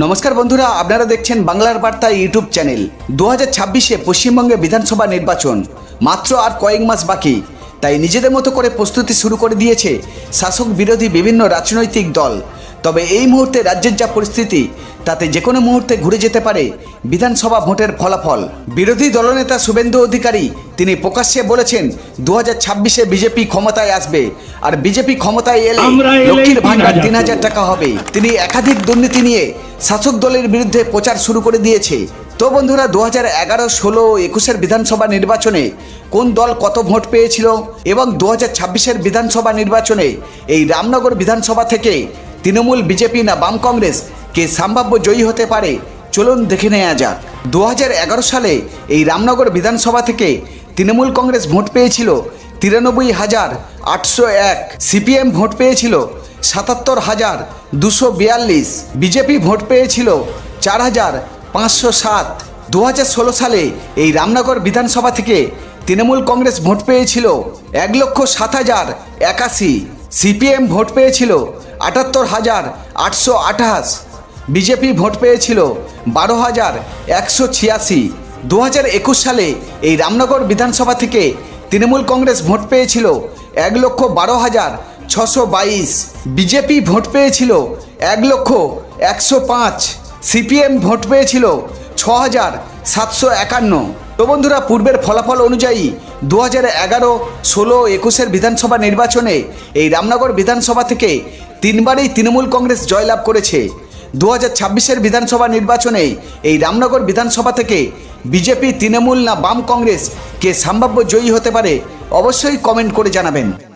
নমস্কার বন্ধুরা, আপনারা দেখছেন বাংলার বার্তা ইউটিউব চ্যানেল। 2026-এ পশ্চিমবঙ্গে বিধানসভা নির্বাচন মাত্র আর কয়েক মাস বাকি, তাই নিজেদের মতো করে প্রস্তুতি শুরু করে দিয়েছে শাসক বিরোধী বিভিন্ন রাজনৈতিক দল। তবে এই মুহূর্তে রাজ্যের যা পরিস্থিতি, তাতে যে কোনো মুহূর্তে ঘুরে যেতে পারে বিধানসভা ভোটের ফলাফল। বিরোধী দলনেতা শুভেন্দু অধিকারী তিনি প্রকাশ্যে বলেছেন 2026-এ বিজেপি ক্ষমতায় আসবে, আর বিজেপি ক্ষমতায় এলে লক্ষ্মীর ভান্ডার 3000 টাকা হবে। তিনি একাধিক দুর্নীতি নিয়ে শাসক দলের বিরুদ্ধে প্রচার শুরু করে দিয়েছে। তো বন্ধুরা, 2011, 16, 21-এর বিধানসভা নির্বাচনে কোন দল কত ভোট পেয়েছিল এবং 2026-এর বিধানসভা নির্বাচনে এই রামনগর বিধানসভা থেকে তৃণমূল, বিজেপি না বাম কংগ্রেস কে সম্ভাব্য জয়ী হতে পারে, চলুন দেখে নেওয়া যাক। 2011 সালে এই রামনগর বিধানসভা থেকে তৃণমূল কংগ্রেস ভোট পেয়েছিল 93,801, সিপিএম ভোট পেয়েছিল 77,242, বিজেপি ভোট পেয়েছিল 4,507। 2016 সালে এই রামনগর বিধানসভা থেকে তৃণমূল কংগ্রেস ভোট পেয়েছিল 1,07,081, সিপিএম ভোট পেয়েছিল 78,828, বিজেপি ভোট পেয়েছিল 12,186। 2021 সালে এই রামনগর বিধানসভা থেকে তৃণমূল কংগ্রেস ভোট পেয়েছিল 1,12,622, বিজেপি ভোট পেয়েছিল 1,105, সিপিএম ভোট পেয়েছিল 6,751। তো বন্ধুরা, পূর্বের ফলাফল অনুযায়ী 2011, 16, 21-এর বিধানসভা নির্বাচনে এই রামনগর বিধানসভা থেকে তিনবারই তৃণমূল কংগ্রেস জয়লাভ করেছে। 2026-এর বিধানসভা নির্বাচনে এই রামনগর বিধানসভা থেকে বিজেপি, তৃণমূল না বাম কংগ্রেস কে সম্ভাব্য জয়ী হতে পারে, অবশ্যই কমেন্ট করে জানাবেন।